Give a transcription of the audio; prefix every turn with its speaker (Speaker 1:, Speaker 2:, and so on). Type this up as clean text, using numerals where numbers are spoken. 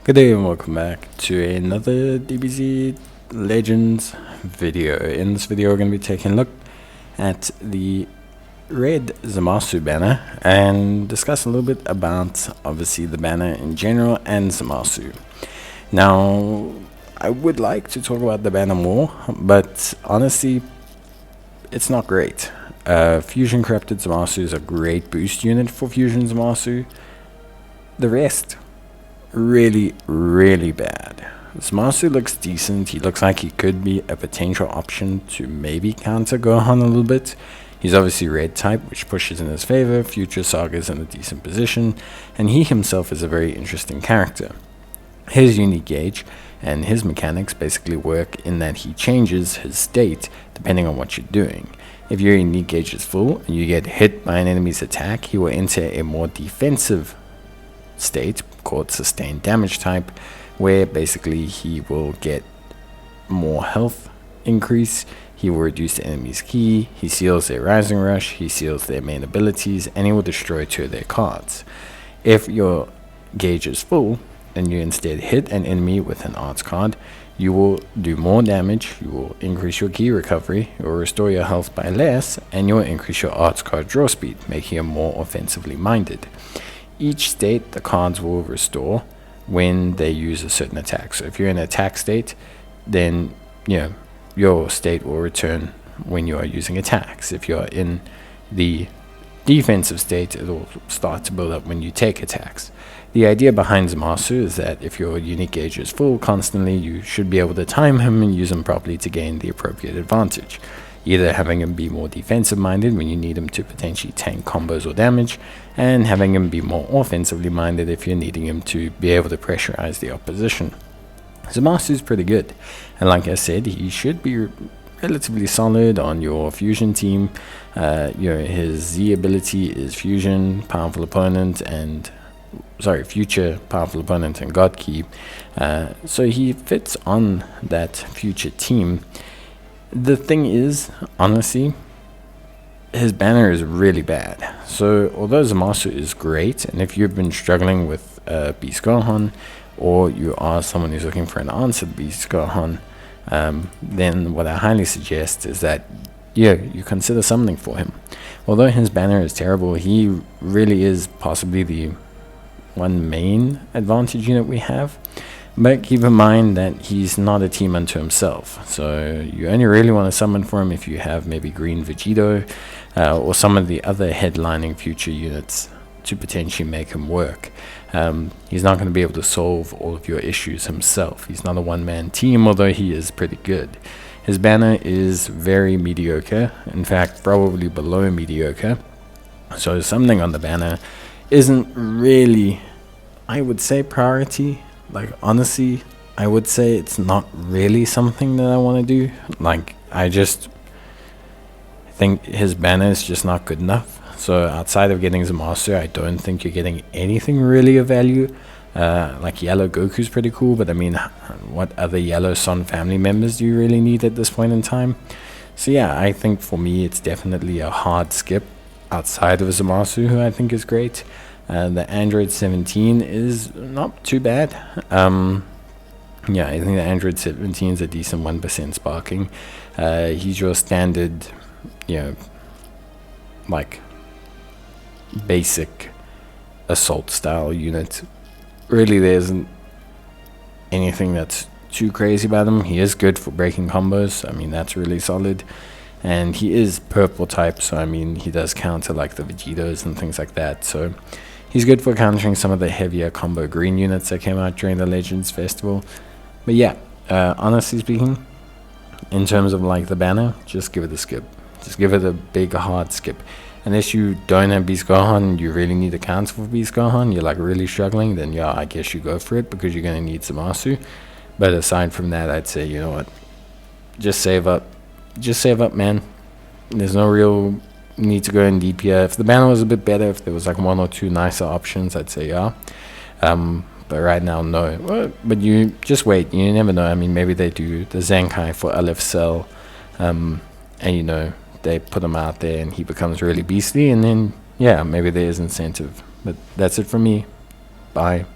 Speaker 1: Good day and welcome back to another DBZ Legends video. In this video we're going to be taking a look at the red Zamasu banner and discuss a little bit about obviously the banner in general and Zamasu. Now I would like to talk about the banner more, but honestly it's not great. Fusion Corrupted Zamasu is a great boost unit for Fusion Zamasu. The rest really bad. Zamasu looks decent. He looks like he could be a potential option to maybe counter Gohan a little bit. He's obviously red type, which pushes in his favor. Future Saga's in a decent position, and he himself is a very interesting character. His unique gauge and his mechanics basically work in that he changes his state depending on what you're doing. If your unique gauge is full and you get hit by an enemy's attack, he will enter a more defensive state called sustained damage type, where basically he will get more health increase, he will reduce the enemy's ki, he seals their rising rush, he seals their main abilities, and he will destroy 2 of their cards. If your gauge is full and you instead hit an enemy with an arts card, you will do more damage, you will increase your ki recovery, you will restore your health by less, and you will increase your arts card draw speed, making him more offensively minded. Each state the cards will restore when they use a certain attack. So if you're in an attack state, then your state will return when you are using attacks. If you're in the defensive state, it will start to build up when you take attacks. The idea behind Zamasu is that if your unique gauge is full constantly, you should be able to time him and use him properly to gain the appropriate advantage. Either having him be more defensive minded when you need him to potentially tank combos or damage, and having him be more offensively minded if you're needing him to be able to pressurize the opposition. Zamasu is pretty good, and like I said, he should be relatively solid on your fusion team. His Z ability is fusion, powerful opponent, and future powerful opponent and God Key. So he fits on that future team. The thing is, honestly, his banner is really bad. So although Zamasu is great, and if you've been struggling with Beast Gohan, or you are someone who's looking for an answer to Beast Gohan, then what I highly suggest is that you consider summoning for him. Although his banner is terrible, he really is possibly the one main advantage unit we have. But keep in mind that he's not a team unto himself, so you only really want to summon for him if you have maybe Green Vegito or some of the other headlining future units to potentially make him work. He's not going to be able to solve all of your issues himself. He's not a one-man team, although he is pretty good. His banner is very mediocre, in fact probably below mediocre, so something on the banner isn't really, I would say, priority. Like, honestly, I would say it's not really something that I want to do. Like, I just think his banner is just not good enough. So outside of getting Zamasu, I don't think you're getting anything really of value. Like Yellow Goku's pretty cool, but I mean, what other Yellow Son family members do you really need at this point in time? So yeah, I think for me it's definitely a hard skip outside of Zamasu, who I think is great. The Android 17 is not too bad. I think the Android 17 is a decent 1% sparking. He's your standard, like basic assault style unit. Really, there isn't anything that's too crazy about him. He is good for breaking combos. I mean, that's really solid. And he is purple type, so I mean, he does counter like the Vegetos and things like that. So he's good for countering some of the heavier combo green units that came out during the Legends Festival. But yeah, honestly speaking, in terms of like the banner, just give it a skip. Just give it a big hard skip. Unless you don't have Beast Gohan, you really need a counter for Beast Gohan, you're like really struggling, then yeah, I guess you go for it because you're going to need Zamasu. But aside from that, I'd say, you know what, just save up. Just save up, man. There's no real need to go in deep here. If the banner was a bit better, if there was like 1 or 2 nicer options, I'd say yeah. But right now, no. Well, but you just wait. You never know. I mean, maybe they do the Zenkai for Aleph Cell, and they put him out there and he becomes really beastly, and then yeah, maybe there is incentive. But that's it from me. Bye.